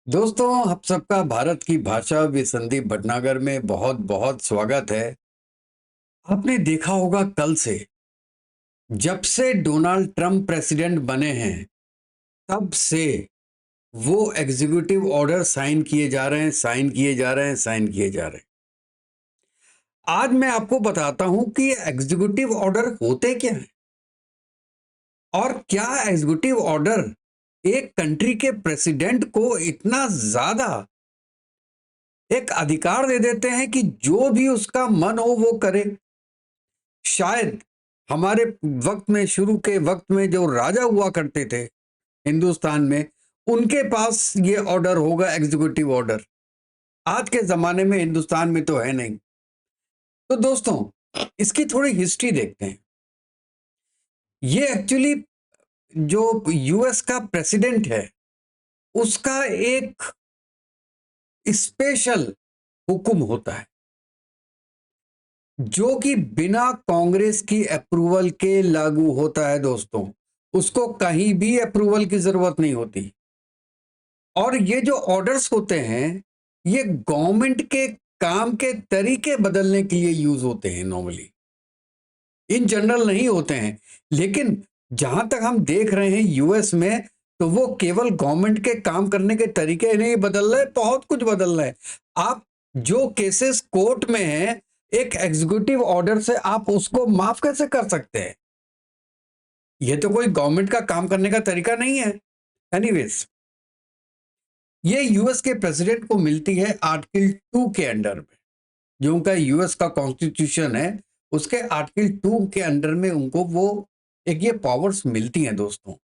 दोस्तों, आप सबका भारत की भाषा भी संदीप भटनागर में बहुत बहुत स्वागत है। आपने देखा होगा कल से जब से डोनाल्ड ट्रंप प्रेसिडेंट बने हैं तब से वो एग्जीक्यूटिव ऑर्डर साइन किए जा रहे हैं, साइन किए जा रहे हैं, साइन किए जा रहे हैं। आज मैं आपको बताता हूं कि एग्जीक्यूटिव ऑर्डर होते क्या हैं और क्या एग्जीक्यूटिव ऑर्डर एक कंट्री के प्रेसिडेंट को इतना ज्यादा एक अधिकार दे देते हैं कि जो भी उसका मन हो वो करे। शायद हमारे वक्त में, शुरू के वक्त में जो राजा हुआ करते थे हिंदुस्तान में, उनके पास ये ऑर्डर होगा, एग्जीक्यूटिव ऑर्डर। आज के जमाने में हिंदुस्तान में तो है नहीं। तो दोस्तों, इसकी थोड़ी हिस्ट्री देखते हैं। ये एक्चुअली जो यूएस का प्रेसिडेंट है उसका एक स्पेशल हुक्म होता है जो कि बिना कांग्रेस की अप्रूवल के लागू होता है। दोस्तों, उसको कहीं भी अप्रूवल की जरूरत नहीं होती। और ये जो ऑर्डर्स होते हैं ये गवर्नमेंट के काम के तरीके बदलने के लिए यूज होते हैं, नॉर्मली इन जनरल नहीं होते हैं। लेकिन जहां तक हम देख रहे हैं यूएस में, तो वो केवल गवर्नमेंट के काम करने के तरीके नहीं बदल रहे, बहुत कुछ बदल रहे हैं। आप जो केसेस कोर्ट में हैं, एक एग्जीक्यूटिव ऑर्डर से आप उसको माफ कैसे कर सकते हैं? ये तो कोई गवर्नमेंट का काम करने का तरीका नहीं है। एनीवेज, ये यूएस के प्रेसिडेंट को मिलती है आर्टिकल 2 के अंडर में। जो उनका यूएस का कॉन्स्टिट्यूशन है उसके आर्टिकल 2 के अंडर में उनको वो एक ये पावर्स मिलती हैं दोस्तों।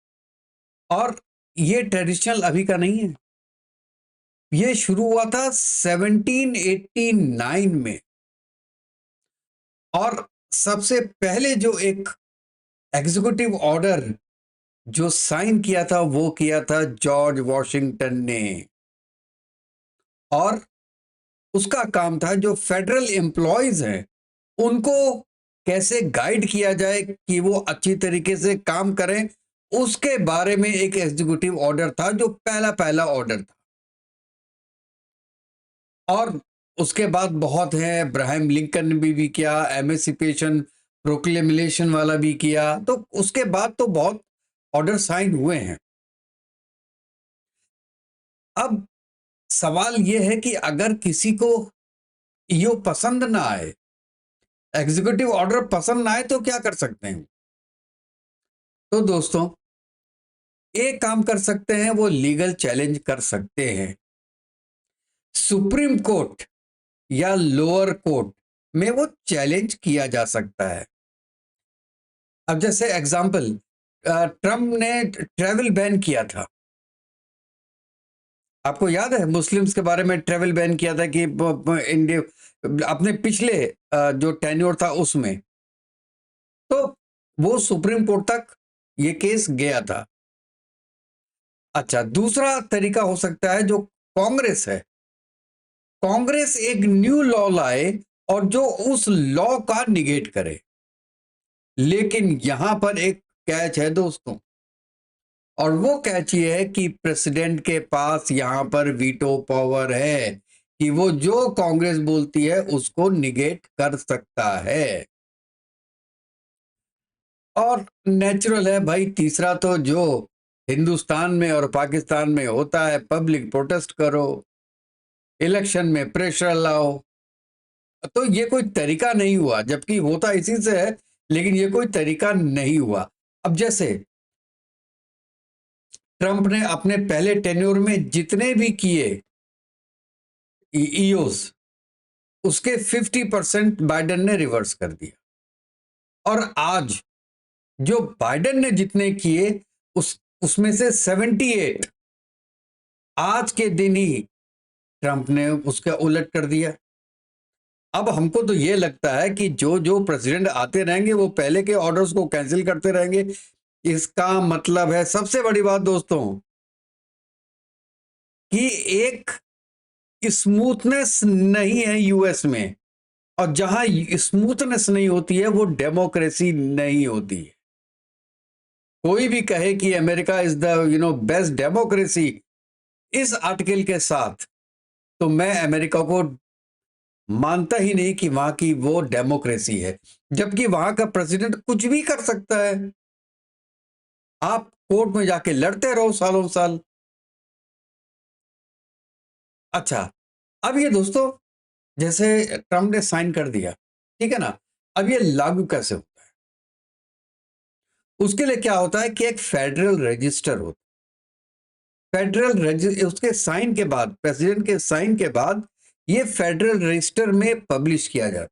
और ये ट्रेडिशनल अभी का नहीं है, ये शुरू हुआ था 1789 में। और सबसे पहले जो एक एग्जीक्यूटिव ऑर्डर जो साइन किया था वो किया था जॉर्ज वॉशिंगटन ने। और उसका काम था जो फेडरल एम्प्लॉयज हैं उनको कैसे गाइड किया जाए कि वो अच्छी तरीके से काम करें, उसके बारे में एक एग्जीक्यूटिव ऑर्डर था जो पहला पहला ऑर्डर था। और उसके बाद बहुत है, अब्राहम लिंकन ने भी किया, एमेंसिपेशन प्रोक्लेमेशन वाला भी किया। तो उसके बाद तो बहुत ऑर्डर साइन हुए हैं। अब सवाल यह है कि अगर किसी को यो पसंद ना आए, एग्जीक्यूटिव ऑर्डर पसंद ना आए, तो क्या कर सकते हैं? तो दोस्तों, एक काम कर सकते हैं, वो लीगल चैलेंज कर सकते हैं सुप्रीम कोर्ट या लोअर कोर्ट में, वो चैलेंज किया जा सकता है। अब जैसे एग्जांपल, ट्रम्प ने ट्रेवल बैन किया था। आपको याद है मुस्लिम्स के बारे में ट्रेवल बैन किया था कि इंडिया अपने पिछले जो टेन्योर था उसमें, तो वो सुप्रीम कोर्ट तक ये केस गया था। अच्छा, दूसरा तरीका हो सकता है जो कांग्रेस है, कांग्रेस एक न्यू लॉ लाए और जो उस लॉ का निगेट करे। लेकिन यहां पर एक कैच है दोस्तों, और वो कैच ये है कि प्रेसिडेंट के पास यहां पर वीटो पावर है कि वो जो कांग्रेस बोलती है उसको निगेट कर सकता है। और नेचुरल है भाई, तीसरा तो जो हिंदुस्तान में और पाकिस्तान में होता है, पब्लिक प्रोटेस्ट करो, इलेक्शन में प्रेशर लाओ। तो ये कोई तरीका नहीं हुआ, जबकि होता इसी से है, लेकिन ये कोई तरीका नहीं हुआ। अब जैसे ट्रंप ने अपने पहले टेन्योर में जितने भी किए ईओस, उसके 50% बाइडेन ने रिवर्स कर दिया। और आज जो बाइडेन ने जितने किए उसमें से 78 आज के दिन ही ट्रंप ने उसका उलट कर दिया। अब हमको तो ये लगता है कि जो जो प्रेसिडेंट आते रहेंगे वो पहले के ऑर्डर्स को कैंसिल करते रहेंगे। इसका मतलब है, सबसे बड़ी बात दोस्तों, कि एक स्मूथनेस नहीं है यूएस में। और जहां स्मूथनेस नहीं होती है वो डेमोक्रेसी नहीं होती है। कोई भी कहे कि America is the best democracy, इस आर्टिकल के साथ तो मैं अमेरिका को मानता ही नहीं कि वहां की वो डेमोक्रेसी है, जबकि वहां का प्रेसिडेंट कुछ भी कर सकता है। आप कोर्ट में जाके लड़ते रहो सालों साल। अच्छा, अब ये दोस्तों, जैसे ट्रम्प ने साइन कर दिया, ठीक है ना, अब ये लागू कैसे होता है? उसके लिए क्या होता है कि एक फेडरल रजिस्टर होता है। उसके साइन के बाद, प्रेसिडेंट के साइन के बाद, ये फेडरल रजिस्टर में पब्लिश किया जाता है।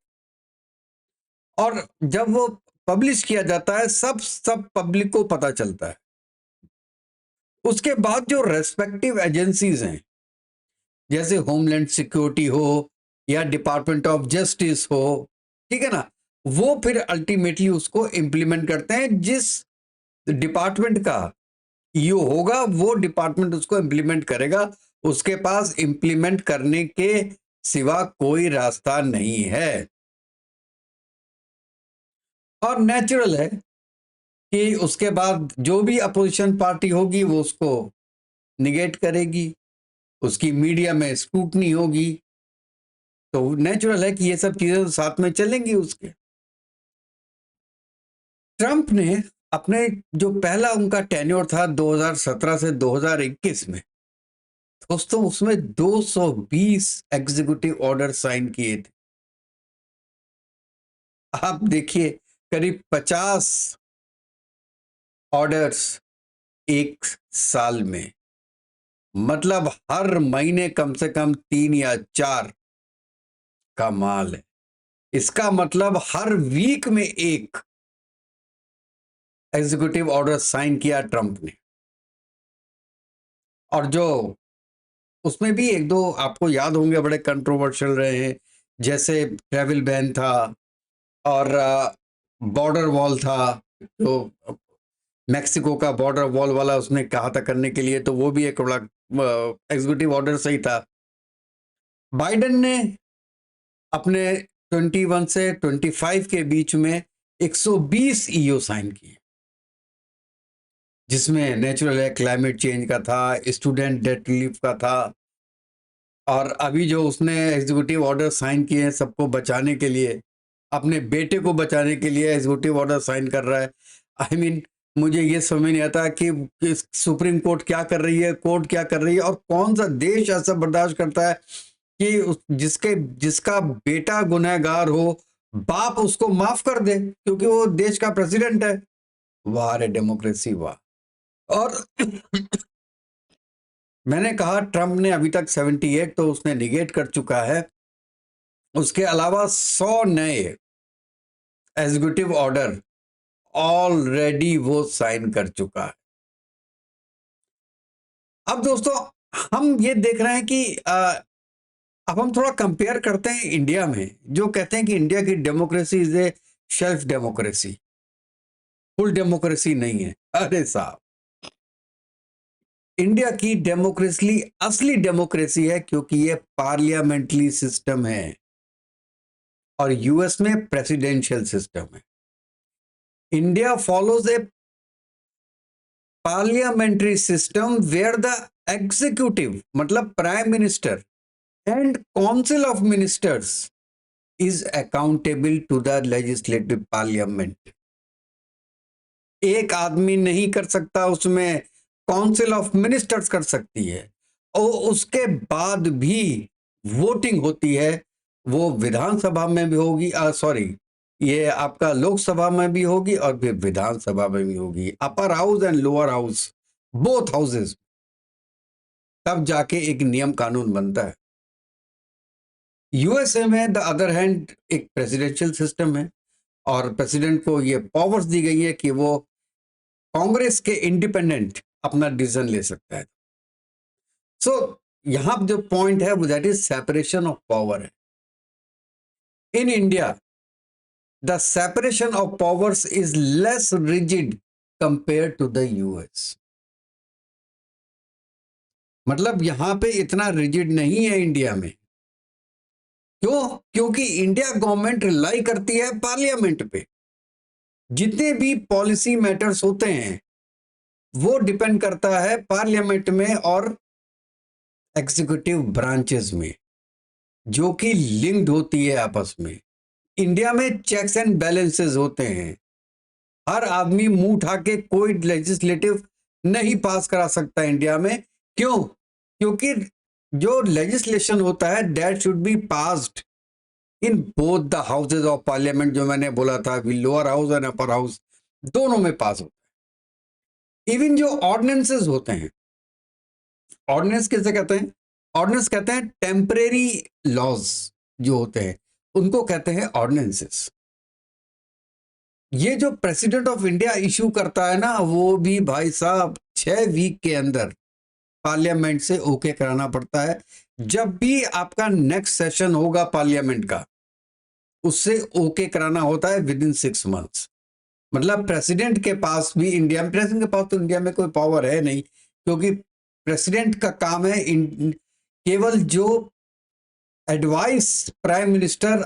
और जब वो पब्लिश किया जाता है, सब पब्लिक को पता चलता है। उसके बाद जो रेस्पेक्टिव एजेंसीज हैं, जैसे होमलैंड सिक्योरिटी हो या डिपार्टमेंट ऑफ जस्टिस हो, ठीक है ना, वो फिर अल्टीमेटली उसको इंप्लीमेंट करते हैं। जिस डिपार्टमेंट का ईओ होगा, वो डिपार्टमेंट उसको इंप्लीमेंट करेगा। उसके पास इंप्लीमेंट करने के सिवा कोई रास्ता नहीं है। और नेचुरल है कि उसके बाद जो भी अपोजिशन पार्टी होगी वो उसको निगेट करेगी, उसकी मीडिया में स्क्रूटनी होगी, तो नेचुरल है कि ये सब चीजें साथ में चलेंगी उसके। ट्रंप ने अपने जो पहला उनका टेन्योर था 2017 से 2021 में, दोस्तों उसमें 220 एग्जीक्यूटिव ऑर्डर साइन किए थे। आप देखिए, करीब 50 ऑर्डर्स एक साल में, मतलब हर महीने कम से कम 3 या 4 का माल है। इसका मतलब हर वीक में एक एग्जीक्यूटिव ऑर्डर साइन किया ट्रंप ने। और जो उसमें भी एक दो आपको याद होंगे बड़े कंट्रोवर्शियल रहे हैं, जैसे ट्रैवल बैन था, और बॉर्डर वॉल था, तो मैक्सिको का बॉर्डर वॉल वाला उसने कहा था करने के लिए, तो वो भी एक बड़ा एग्जीक्यूटिव ऑर्डर सही था। बाइडेन ने अपने 21 से 25 के बीच में 120 ईओ साइन किए, जिसमें नेचुरल है क्लाइमेट चेंज का था, स्टूडेंट डेट रिलीफ का था, और अभी जो उसने एग्जीक्यूटिव ऑर्डर साइन किए हैं सबको बचाने के लिए, अपने बेटे को बचाने के लिए एग्जीक्यूटिव ऑर्डर साइन कर रहा है। आई मीन, मुझे ये समझ नहीं आता कि सुप्रीम कोर्ट क्या कर रही है, कोर्ट क्या कर रही है, और कौन सा देश ऐसा बर्दाश्त करता है कि जिसका बेटा गुनहगार हो, बाप उसको माफ कर दे क्योंकि वो देश का प्रेसिडेंट है। वाह रे डेमोक्रेसी, वाह। और मैंने कहा ट्रंप ने अभी तक 78 तो उसने निगेट कर चुका है, उसके अलावा 100 नए एग्जीक्यूटिव ऑर्डर ऑलरेडी वो साइन कर चुका है। अब दोस्तों, हम ये देख रहे हैं कि अब हम थोड़ा कंपेयर करते हैं इंडिया में, जो कहते हैं कि इंडिया की democracy is a shelf democracy, full democracy नहीं है। अरे साहब, इंडिया की डेमोक्रेसी असली डेमोक्रेसी है, क्योंकि ये पार्लियामेंट्री सिस्टम है और यूएस में प्रेसिडेंशियल सिस्टम है। India follows a parliamentary system where the executive, मतलब prime minister and council of ministers, is accountable to the legislative parliament. एक आदमी नहीं कर सकता, उसमें काउंसिल ऑफ मिनिस्टर्स कर सकती है, और उसके बाद भी वोटिंग होती है। वो विधानसभा में भी होगी, सॉरी, ये आपका लोकसभा में भी होगी और फिर विधानसभा में भी होगी, upper house and lower house, both houses, तब जाके एक नियम कानून बनता है। यूएसए में द अदर हैंड एक प्रेसिडेंशियल सिस्टम है, और प्रेसिडेंट को ये पावर्स दी गई है कि वो कांग्रेस के इंडिपेंडेंट अपना डिसीजन ले सकता है। सो यहां जो पॉइंट है वो that is separation of power है। In India the separation of powers is less rigid compare to the US. मतलब यहां पे इतना रिजिड नहीं है इंडिया में। क्यों? क्योंकि इंडिया गवर्नमेंट रिलाई करती है पार्लियामेंट पे। जितने भी पॉलिसी मैटर्स होते हैं वो डिपेंड करता है पार्लियामेंट में और एग्जीक्यूटिव ब्रांचेस में, जो कि लिंक्ड होती है आपस में। इंडिया में चेक्स एंड बैलेंसेस होते हैं। हर आदमी मुंह उठा के कोई लेजिस्लेटिव नहीं पास करा सकता इंडिया में। क्यों? क्योंकि जो लेजिस्लेशन होता है that should be passed in both the houses of parliament, जो मैंने बोला था कि lower house and upper house दोनों में पास होता है। इवन जो ऑर्डिनेंसेस होते हैं, ऑर्डिनेंस किसे कहते हैं? ऑर्डिनेंस कहते हैं टेम्परेरी लॉज जो होते हैं, उनको कहते हैं ऑर्डिनेंसेस। ये जो प्रेसिडेंट ऑफ इंडिया इशू करता है ना, वो भी भाई साहब 6 वीक के अंदर पार्लियामेंट से ओके कराना पड़ता है। जब भी आपका नेक्स्ट सेशन होगा पार्लियामेंट का, उससे ओके कराना होता है विद इन 6 मंथ्स। मतलब प्रेसिडेंट के पास भी प्रेसिडेंट के पास तो इंडिया में कोई पावर है नहीं, क्योंकि प्रेसिडेंट का काम है केवल जो एडवाइस प्राइम मिनिस्टर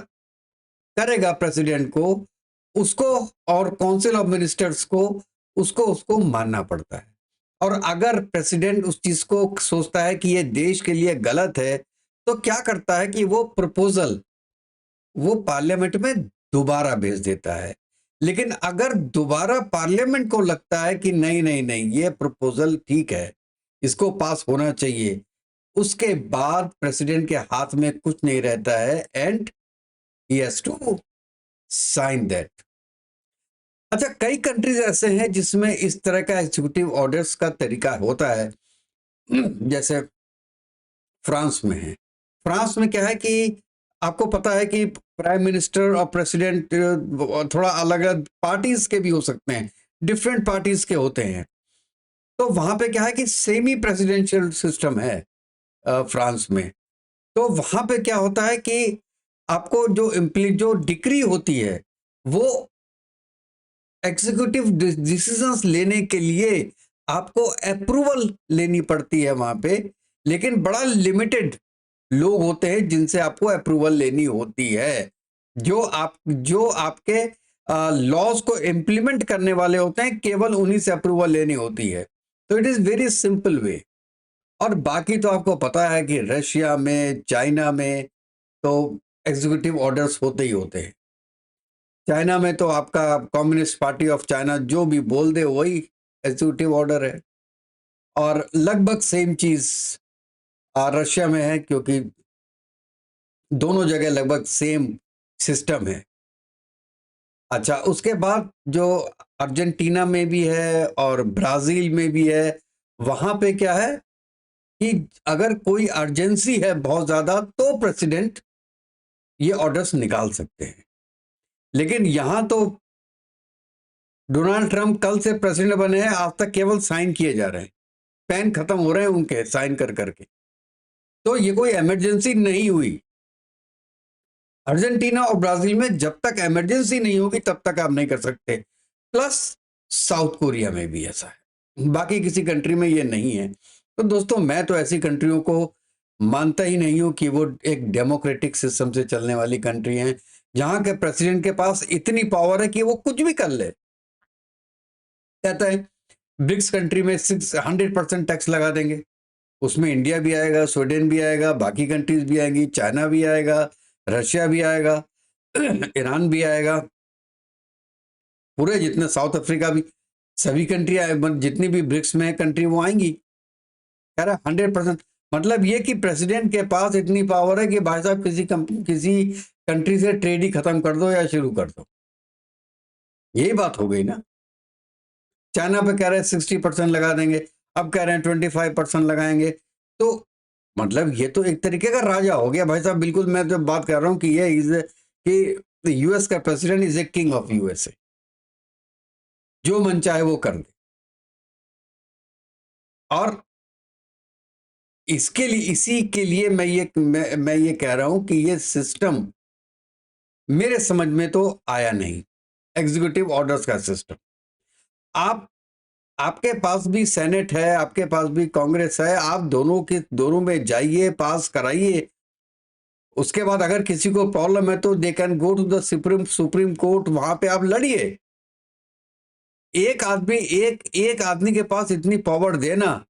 करेगा प्रेसिडेंट को, उसको और काउंसिल ऑफ मिनिस्टर्स को उसको मानना पड़ता है। और अगर प्रेसिडेंट उस चीज को सोचता है कि ये देश के लिए गलत है, तो क्या करता है कि वो प्रपोजल वो पार्लियामेंट में दोबारा भेज देता है। लेकिन अगर दोबारा पार्लियामेंट को लगता है कि नहीं नहीं नहीं, ये प्रपोजल ठीक है, इसको पास होना चाहिए, उसके बाद प्रेसिडेंट के हाथ में कुछ नहीं रहता है and he has to sign that. अच्छा, कई कंट्रीज ऐसे हैं जिसमें इस तरह का एग्जीक्यूटिव ऑर्डर्स का तरीका होता है। जैसे फ्रांस में है। फ्रांस में क्या है कि आपको पता है कि प्राइम मिनिस्टर और प्रेसिडेंट थोड़ा अलग अलग पार्टीज के भी हो सकते हैं, डिफरेंट पार्टीज के होते हैं। तो वहां पे क्या है कि सेमी प्रेसिडेंशियल सिस्टम है फ्रांस में। तो वहां पे क्या होता है कि आपको जो डिक्री होती है, वो एग्जीक्यूटिव डिसीजंस लेने के लिए आपको अप्रूवल लेनी पड़ती है वहां पे, लेकिन बड़ा लिमिटेड लोग होते हैं जिनसे आपको अप्रूवल लेनी होती है। जो आपके लॉज को इम्प्लीमेंट करने वाले होते हैं, केवल उन्हीं से अप्रूवल लेनी होती है। तो it is very simple way. और बाकी तो आपको पता है कि रशिया में, चाइना में तो एग्जीक्यूटिव ऑर्डर्स होते ही होते हैं। चाइना में तो आपका कम्युनिस्ट पार्टी ऑफ चाइना जो भी बोल दे वही एग्जीक्यूटिव ऑर्डर है। और लगभग सेम चीज रशिया में है, क्योंकि दोनों जगह लगभग सेम सिस्टम है। अच्छा, उसके बाद जो अर्जेंटीना में भी है और ब्राजील में भी है, वहां पे क्या है कि अगर कोई अर्जेंसी है बहुत ज्यादा, तो प्रेसिडेंट ये ऑर्डर्स निकाल सकते हैं। लेकिन यहां तो डोनाल्ड ट्रंप कल से प्रेसिडेंट बने हैं, आज तक केवल साइन किए जा रहे हैं, पेन खत्म हो रहे हैं उनके साइन कर करके। तो ये कोई इमरजेंसी नहीं हुई। अर्जेंटीना और ब्राजील में जब तक इमरजेंसी नहीं होगी तब तक आप नहीं कर सकते। प्लस साउथ कोरिया में भी ऐसा है, बाकी किसी कंट्री में ये नहीं है। तो दोस्तों, मैं तो ऐसी कंट्रियों को मानता ही नहीं हूं कि वो एक डेमोक्रेटिक सिस्टम से चलने वाली कंट्री हैं, जहां के प्रेसिडेंट के पास इतनी पावर है कि वो कुछ भी कर ले। कहता है ब्रिक्स कंट्री में 600% टैक्स लगा देंगे, उसमें इंडिया भी आएगा, स्वीडन भी आएगा, बाकी कंट्रीज भी आएंगी, चाइना भी आएगा, रशिया भी आएगा, ईरान भी आएगा, पूरे जितने साउथ अफ्रीका भी, सभी कंट्री जितनी भी ब्रिक्स में कंट्री वो आएंगी। कह रहा 100%। मतलब ये कि प्रेसिडेंट के पास इतनी पावर है कि भाई साहब किसी कंट्री से ट्रेड ही खत्म कर दो या शुरू कर दो। यही बात हो गई ना। चाइना पे कह रहे हैं 60% लगा देंगे, अब कह रहे हैं 25% लगाएंगे। तो मतलब ये तो एक तरीके का राजा हो गया भाई साहब। बिल्कुल, मैं तो बात कर रहा हूं कि ये कि यूएस का president is a king of USA, जो मन चाहे वो कर दे। और इसी के लिए मैं ये कह रहा हूं कि ये सिस्टम मेरे समझ में तो आया नहीं, एग्जीक्यूटिव ऑर्डर्स का सिस्टम। आप आपके पास भी सेनेट है, आपके पास भी कांग्रेस है, आप दोनों में जाइए, पास कराइए। उसके बाद अगर किसी को प्रॉब्लम है तो they can go to the supreme court, वहां पे आप लड़िए। एक आदमी के पास इतनी पावर देना,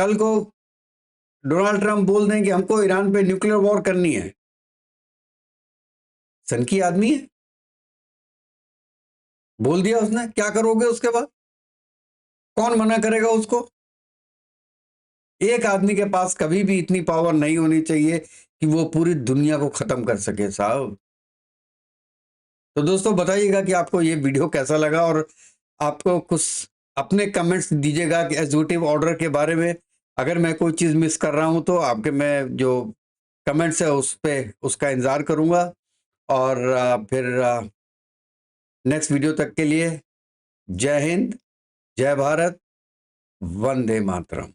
कल को डोनाल्ड ट्रंप बोल दें कि हमको ईरान पे न्यूक्लियर वॉर करनी है, सन की आदमी है, बोल दिया उसने, क्या करोगे उसके बाद? कौन मना करेगा उसको? एक आदमी के पास कभी भी इतनी पावर नहीं होनी चाहिए कि वो पूरी दुनिया को खत्म कर सके साहब। तो दोस्तों बताइएगा कि आपको ये वीडियो कैसा लगा, और आपको कुछ अपने कमेंट्स दीजिएगा कि एग्जीक्यूटिव ऑर्डर के बारे में। अगर मैं कोई चीज़ मिस कर रहा हूं तो आपके मैं जो कमेंट्स है उस पे उसका इंतजार करूंगा। और फिर नेक्स्ट वीडियो तक के लिए जय हिंद, जय भारत, वंदे मातरम।